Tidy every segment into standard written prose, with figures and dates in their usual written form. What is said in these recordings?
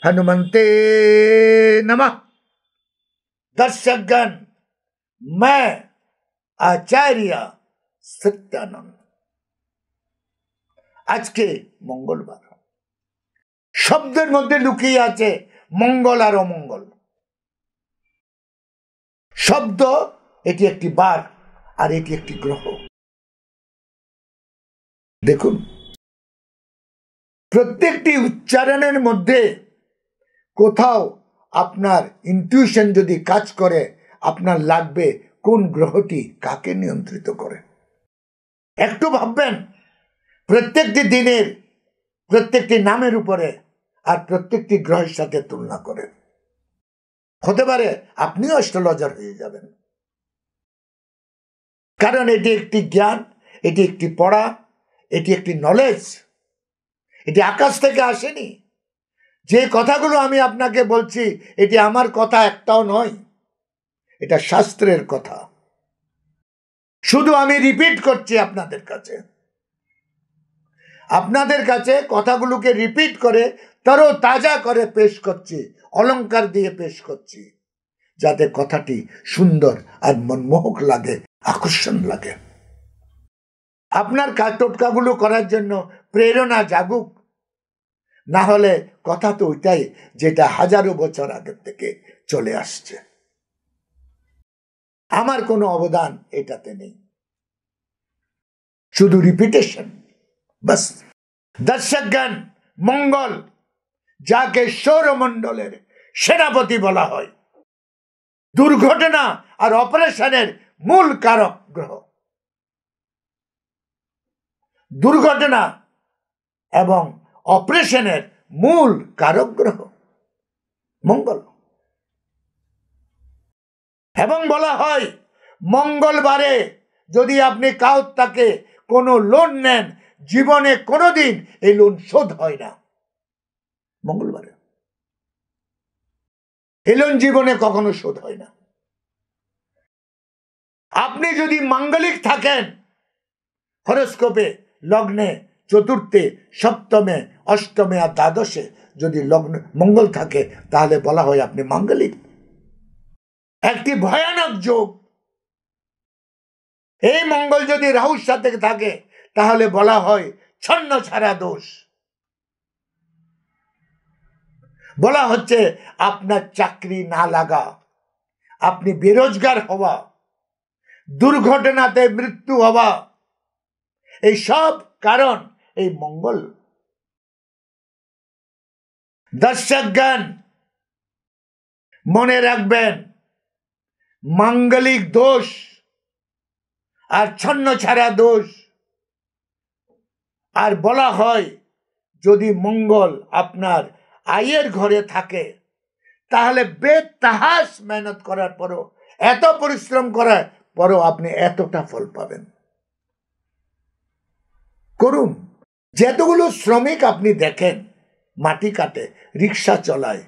हनुमंते नमः। दर्शकगण, मैं आचार्य सत्यानंद आज के मंगलवार शब्देर मध्य लुकिয়ে আছে मंगल और अमंगल। शब्द এটি একটি বার আর এটি একটি গ্রহ। দেখুন, প্রত্যেকটি উচ্চারণের মধ্যে কোথাও আপনার ইনটিউশন যদি কাজ করে আপনার লাগবে কোন গ্রহটি কাকে নিয়ন্ত্রিত করে। একটু ভাববেন, প্রত্যেকটি দিনের প্রত্যেকটি নামের উপরে আর প্রত্যেকটি গ্রহের সাথে তুলনা করেন। হতে পারে আপনিও অ্যাস্ট্রোলজার হয়ে যাবেন, কারণ এটি একটি জ্ঞান, এটি একটি পড়া, এটি একটি নলেজ। এটি আকাশ থেকে আসেনি। যে কথাগুলো আমি আপনাকে বলছি এটি আমার কথা একটাও নয়, এটা শাস্ত্রের কথা। শুধু আমি রিপিট করছি আপনাদের কাছে। আপনাদের কাছে কথাগুলোকে রিপিট করে তরতাজা করে পেশ করছি, অলংকার দিয়ে পেশ করছি, যাতে কথাটি সুন্দর আর মনমোহক লাগে, আকর্ষণ লাগে। আপনার টোটকাগুলো করার জন্য প্রেরণা জাগুক। না হলে কথা তো ওইটাই যেটা হাজারো বছর আগে থেকে চলে আসছে। আমার কোনো অবদান এটাতে নেই, শুধু রিপিটেশন বাস। দর্শকগণ, মঙ্গল যাকে সৌরমণ্ডলের সেনাপতি বলা হয়, দুর্ঘটনা আর অপারেশনের মূল কারক গ্রহ। দুর্ঘটনা এবং অপারেশনের মূল কারক গ্রহ মঙ্গল। এবং বলা হয় মঙ্গলবারে যদি আপনি কাউর থেকে কোনো লোন নেন, জীবনে কোনোদিন এই লোন শোধ হয় না। মঙ্গলবারে এই লোন জীবনে কখনো শোধ হয় না। আপনি যদি মাঙ্গলিক থাকেন, হরোস্কোপে লগ্নে চতুর্থে, সপ্তমে, অষ্টমে আর দ্বাদশে যদি লগ্ন মঙ্গল থাকে, তাহলে বলা হয় আপনি মাঙ্গলিক। একটি ভয়ানক যোগ। এই মঙ্গল যদি রাহুর সাথে থাকে তাহলে বলা হয় ছন্ন ছাড়া দোষ। বলা হচ্ছে আপনার চাকরি না লাগা, আপনি বেরোজগার হওয়া, দুর্ঘটনাতে মৃত্যু হওয়া, এই সব কারণ এই মঙ্গল। দর্শকগণ, মনে রাখবেন, মাঙ্গলিক দোষ আর ছন্ন ছাড়া দোষ। আর বলা হয় যদি মঙ্গল আপনার আয়ের ঘরে থাকে তাহলে বেতাহাস মেহনত করার পরও, এত পরিশ্রম করার পরও আপনি এতটা ফল পাবেন। করুন। যতগুলো শ্রমিক আপনি দেখেন মাটি কাটে, রিক্সা চলায়,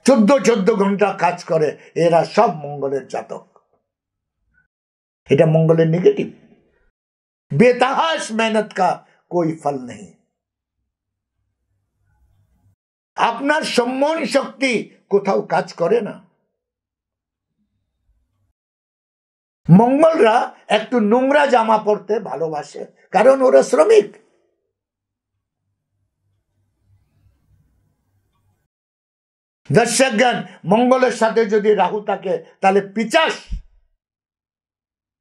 14 ঘন্টা কাজ করে, এরা সব মঙ্গলের জাতক। এটা মঙ্গলের নেগেটিভ। বেতাহাস মেহনত কা কোই ফল নেই। আপনার সম্মান শক্তি কোথাও কাজ করে না। মঙ্গলরা একটু নোংরা জামা পরতে ভালোবাসে, কারণ ওরা শ্রমিক। দর্শকগণ, মঙ্গলের সাথে যদি রাহু থাকে তাহলে পিচাস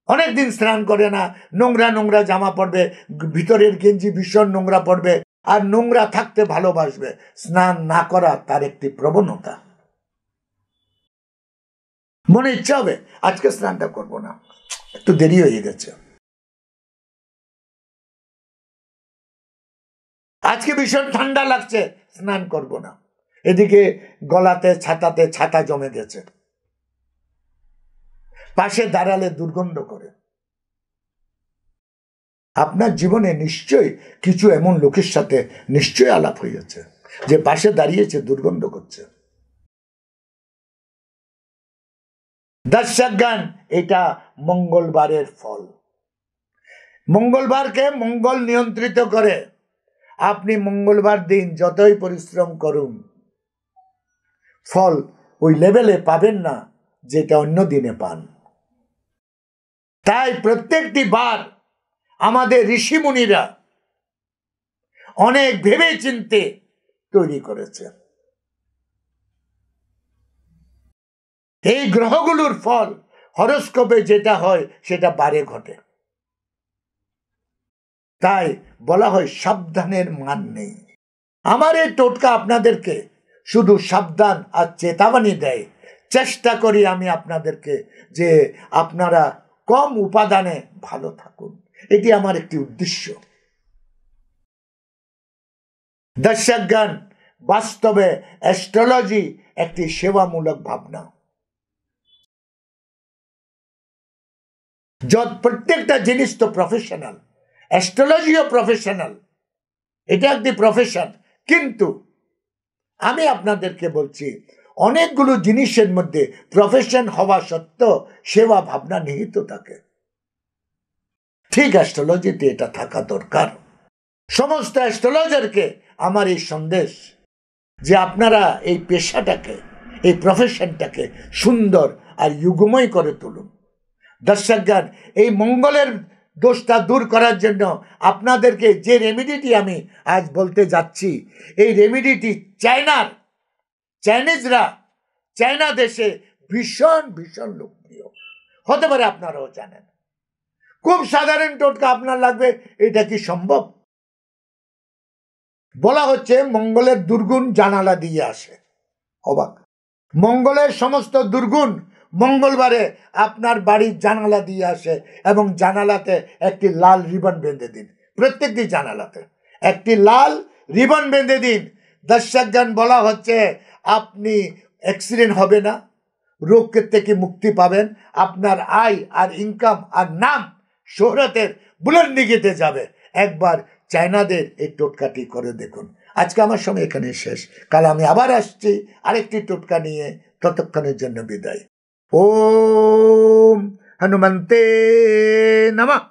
অনেকদিন স্নান করে না, নোংরা নোংরা জামা পরবে, ভিতরের গেঞ্জি ভীষণ নোংরা পরবে, আর নোংরা থাকতে ভালোবাসবে। স্নান না করা তার একটি প্রবণতা। মনে ইচ্ছা হবে আজকে স্নানটা করবো না, একটু দেরি হয়ে গেছে, আজকে ভীষণ ঠান্ডা লাগছে, স্নান করব না। এদিকে গলাতে ছাতাতে ছাতা জমে গেছে, পাশে দাঁড়ালে দুর্গন্ধ করে। আপনার জীবনে নিশ্চয়ই কিছু এমন লোকের সাথে নিশ্চয়ই আলাপ হয়েছে যে পাশে দাঁড়িয়েছে, দুর্গন্ধ করছে। দর্শকগণ, এটা মঙ্গলবারের ফল। মঙ্গলবারকে মঙ্গল নিয়ন্ত্রিত করে। আপনি মঙ্গলবার দিন যতই পরিশ্রম করুন ফল ওই লেভেলে পাবেন না যেটা অন্য দিনে পান। তাই প্রত্যেকটি বার আমাদের ঋষিমুনিরা অনেক ভেবে চিন্তে তৈরি করেছে। এই গ্রহগুলোর ফল হরোস্কোপে যেটা হয় সেটা বারে ঘটে। তাই বলা হয় সাবধানের মান নেই। আমার এই টোটকা আপনাদেরকে শুধু সাবধান আর চেতাবনী দেয়। চেষ্টা করি আমি আপনাদেরকে যে আপনারা কম উপাদানে ভালো থাকুন, এটি আমার একটি উদ্দেশ্য। দর্শকগণ, বাস্তবে অ্যাস্ট্রোলজি একটি সেবামূলক ভাবনা। প্রত্যেকটা জিনিস তো প্রফেশনাল, অ্যাস্ট্রোলজিও প্রফেশনাল, এটা একটি প্রফেশন। কিন্তু আমি আপনাদেরকে বলছি অনেকগুলো জিনিসের মধ্যে প্রফেশন হওয়া সত্ত্বেও সেবা ভাবনা নিহিত থাকে। ঠিক অ্যাস্ট্রোলজিতে এটা থাকা দরকার। সমস্ত অ্যাস্ট্রোলজারকে আমার এই সন্দেশ যে আপনারা এই পেশাটাকে, এই প্রফেশনটাকে সুন্দর আর যুগময় করে তুলুন। দর্শকগণ, এই মঙ্গলের দোষটা দূর করার জন্য আপনাদেরকে যে রেমিডিটি আমি আজ বলতে যাচ্ছি, এই রেমিডিটি চাইনিজরা চায়না দেশে ভীষণ ভীষণ লোকপ্রিয়। হতে পারে আপনারাও জানেন। খুব সাধারণ টোটকা আপনার লাগবে। এটা কি সম্ভব? বলা হচ্ছে মঙ্গলের দুর্গুণ জানালা দিয়ে আসে। অবাক! মঙ্গলের সমস্ত দুর্গুণ মঙ্গলবারে আপনার বাড়ির জানালা দিয়ে আসে এবং জানালাতে একটি লাল রিবন বেঁধে দিন। প্রত্যেকটি জানালাতে একটি লাল রিবন বেঁধে দিন। দর্শকগণ, বলা হচ্ছে আপনি অ্যাক্সিডেন্ট হবে না, রোগ থেকে মুক্তি পাবেন, আপনার আয় আর ইনকাম আর নাম শোহরতের বুলন্দিগিতে যাবে। একবার চায়নাদের এই টোটকাটি করে দেখুন। আজকে আমার সময় এখানে শেষ। কাল আমি আবার আসছি আরেকটি টোটকা নিয়ে। ততক্ষণের জন্য বিদায়। ওম হনুমন্তে নমঃ।